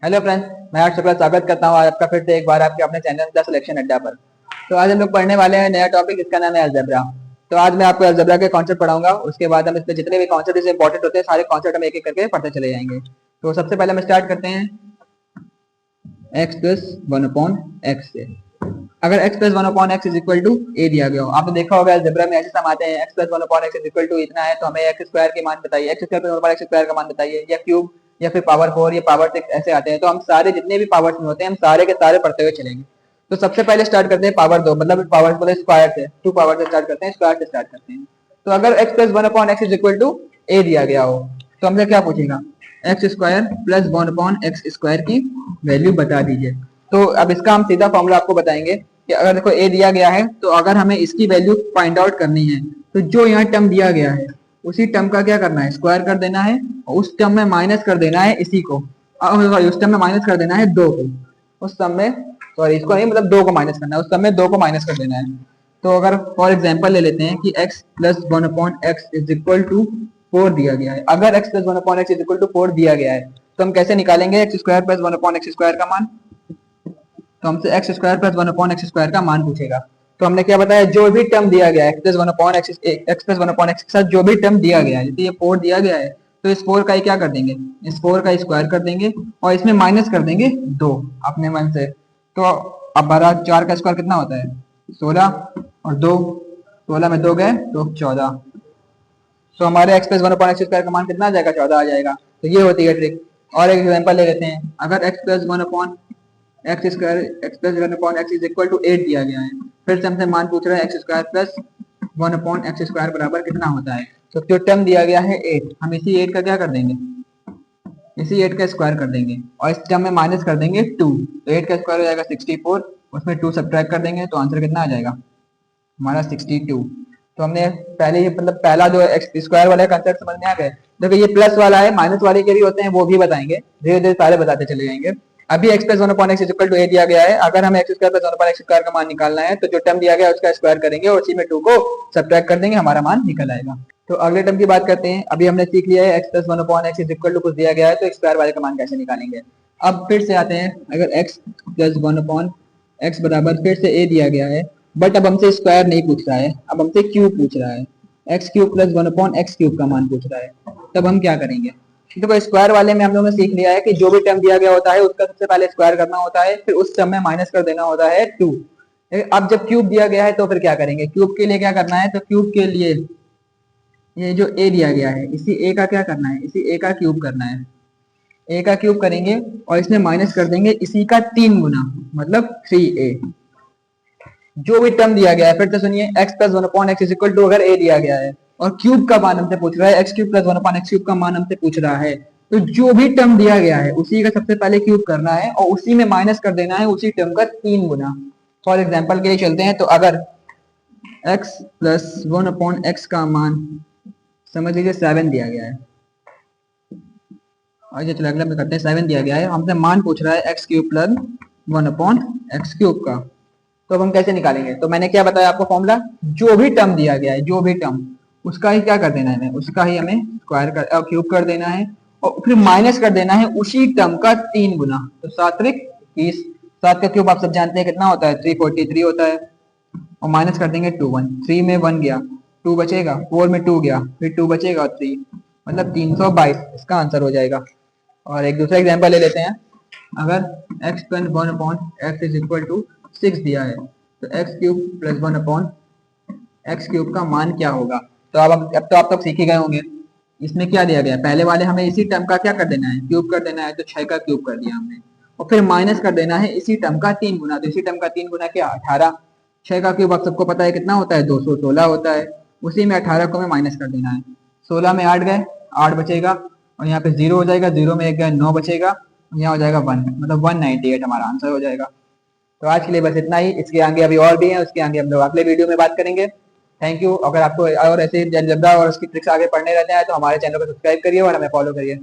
Hello friends, मैं हर्ष शुक्ला स्वागत करता हूँ आपका फिर से एक बार आपके अपने चैनल द सिलेक्शन अड्डा पर। तो आज हम लोग पढ़ने वाले हैं नया टॉपिक, इसका नाम है अलजेब्रा। तो आज मैं आपको अलजेब्रा के कॉन्सेप्ट पढ़ाऊंगा, उसके बाद हम इसमें जितने भी कॉन्सेप्ट इंपॉर्टेंट होते हैं सारे कॉन्सेप्ट हम एक एक करके पढ़ते चले जाएंगे। तो सबसे पहले हम स्टार्ट करते हैं X plus one upon X से। अगर x plus one upon x is equal to A दिया गया हो, आपने देखा होगा अलजेब्रा में ऐसे सम आते हैं x plus one upon x is equal to इतना है तो हमें एक्स स्क्वायर के मान बताइए, x square plus one upon x square का मान बताइए, या क्यूब या फिर पावर 4 या पावर 6 ऐसे आते हैं। तो हम सारे जितने भी पावर्स में होते हैं हम सारे के सारे पढ़ते हुए चलेंगे। तो सबसे पहले स्टार्ट करते हैं पावर 2, मतलब पावर मतलब स्क्वायर से, टू पावर से स्टार्ट करते हैं, स्क्वायर से स्टार्ट करते हैं। तो अगर x plus one upon x is equal to A दिया गया हो तो हमसे क्या पूछेगा, X square plus one upon x square की वैल्यू बता दीजिए। तो अब इसका हम सीधा फॉर्मूला आपको बताएंगे कि अगर देखो a दिया गया है तो अगर हमें इसकी वैल्यू फाइंड आउट करनी है तो जो यहाँ टर्म दिया गया है उसी टर्म का क्या करना है, स्क्वायर कर देना है और उस टर्म में माइनस कर देना है इसी को, सॉरी उस टर्म में माइनस कर देना है दो को, उस टर्म में, सॉरी इसको नहीं, मतलब दो को माइनस करना है, उस टर्म में दो को माइनस कर देना है। तो अगर फॉर एग्जाम्पल ले लेते हैं कि x plus one upon x is equal to 4 दिया गया है। अगर x plus one upon x is equal to 4 दिया गया है तो हम कैसे निकालेंगे x square plus one upon x square का मान। तो हमसे x square plus one upon x square का मान पूछेगा। तो हमने क्या बताया, जो भी टर्म दिया गया है x plus one upon x के साथ जो भी टर्म दिया गया है, जैसे ये 4 दिया गया है तो इस 4 का ही क्या कर देंगे, इस 4 का स्क्वायर कर देंगे और इसमें माइनस कर देंगे 2 अपने मन से। तो अब 12 4 का स्क्वायर कितना होता है 16 और 2, 16 में 2 गए तो 14। तो हमारे x plus one upon x square का मान कितना आ जाएगा, 14 आ जाएगा। तो ये होती है ट्रिक। और एक एग्जांपल ले लेते हैं, अगर x plus one upon x square x plus one upon x is equal to 8 दिया गया है, फिर से हमसे मान पूछ रहा है x square plus one upon x square बराबर कितना होता है। तो जो टर्म दिया गया है 8, हम इसी 8 का क्या कर देंगे, इसी 8 का स्क्वायर कर देंगे और इस टर्म में माइनस कर देंगे 2। तो 8 का स्क्वायर हो जाएगा 64, उसमें 2 सब्ट्रैक्ट कर देंगे तो आंसर कितना आ जाएगा हमारा 62। तो हमने पहले ही मतलब पहला जो एक्स स्क्वायर वाला कंसेप्ट समझ में आ गए। देखो ये प्लस वाला है, माइनस वाले के भी होते हैं, वो भी बताएंगे, धीरे धीरे सारे बताते चले जाएंगे। अभी X plus one upon x equal to A दिया गया है, अगर हमें x square plus one upon x square का मान निकालना है तो जो टर्म दिया गया है उसका स्क्वायर करेंगे और उसी में 2 को सब्ट्रैक्ट कर देंगे, हमारा मान निकल आएगा। तो अगले टर्म की बात करते हैं। अभी हमने सीख लिया है x plus one upon x equal to कुछ दिया गया है तो स्क्वायर वाले का मान कैसे निकालेंगे। अब फिर से आते हैं, अगर x plus one upon x बराबर फिर से ए दिया गया है, बट अब हमसे स्क्वायर नहीं पूछ रहा है, अब हमसे क्यूब पूछ रहा है, x cube plus one upon x cube का मान पूछ रहा है। तब हम क्या करेंगे, देखो स्क्वायर वाले में हम लोगों ने सीख लिया है कि जो भी टर्म दिया गया होता है उसका सबसे पहले स्क्वायर करना होता है, फिर उस टर्म में माइनस कर देना होता है 2। अब जब क्यूब दिया गया है तो फिर क्या करेंगे, क्यूब के लिए क्या करना है, तो क्यूब के लिए ये जो ए दिया गया है इसी ए का क्या करना है, इसी ए का क्यूब करना है, ए का क्यूब करेंगे और इसमें माइनस कर देंगे इसी का 3 गुना, मतलब 3a। जो भी टर्म दिया गया है, फिर से सुनिए, x plus one upon x equal to अगर a दिया गया है और क्यूब का मान हमसे पूछ रहा है, x cube plus one upon x cube का मान हमसे पूछ रहा है, तो जो भी टर्म दिया गया है उसी का सबसे पहले क्यूब करना है और उसी में माइनस कर देना है उसी टर्म का 3 गुना। फॉर एग्जाम्पल के लिए चलते हैं, तो अगर x plus one upon x का मान समझ लीजिए 7 दिया गया है, और ये चलो अगला में करते हैं, 7 दिया गया है, हमसे मान पूछ रहा है x cube plus one upon x cube का। तो अब हम कैसे निकालेंगे, तो मैंने क्या बताया आपको फॉर्मूला, जो भी टर्म दिया गया है, जो भी टर्म उसका ही क्या कर देना है, उसका ही हमें स्क्वायर कर क्यूब कर देना है और फिर माइनस कर देना है उसी टर्म का 3 गुना। तो 7 त्रिक 30, 7 का क्यूब आप सब जानते हैं कितना होता है 343 होता है, और माइनस कर देंगे 2 1, 3 में 1 गया 2 बचेगा, 4 में 2 गया फिर 2 बचेगा और 3, मतलब 322 इसका आंसर हो जाएगा। और एक दूसरा एग्जाम्पल ले लेते हैं, अगर x plus one upon x is equal to 6 दिया है तो x cube plus one upon x cube का मान क्या होगा। तो अब तो आप तक सीख ही गए होंगे, इसमें क्या दिया गया है, पहले वाले हमें इसी टर्म का क्या कर देना है, क्यूब कर देना है, तो 6 का क्यूब कर दिया हमने और फिर माइनस कर देना है इसी टर्म का 3 गुना। तो इसी टर्म का 3 गुना क्या 18, 6 का क्यूब आप सबको पता है कितना होता है 216 होता है, उसी में 18 को हमें माइनस कर देना है, 16 में 8 गए 8 बचेगा और यहाँ पे 0 हो जाएगा, 0 में 1 गए 9 बचेगा, यहाँ हो जाएगा 1, मतलब 198 हमारा आंसर हो जाएगा। तो आज के लिए बस इतना ही, इसके आगे अभी और भी है, उसके आगे हम लोग अगले वीडियो में बात करेंगे। Thank you. अगर आपको और ऐसे अलजेब्रा और उसकी ट्रिक्स आगे पढ़ने रहते हैं तो हमारे चैनल को सब्सक्राइब करिए और हमें फॉलो करिए।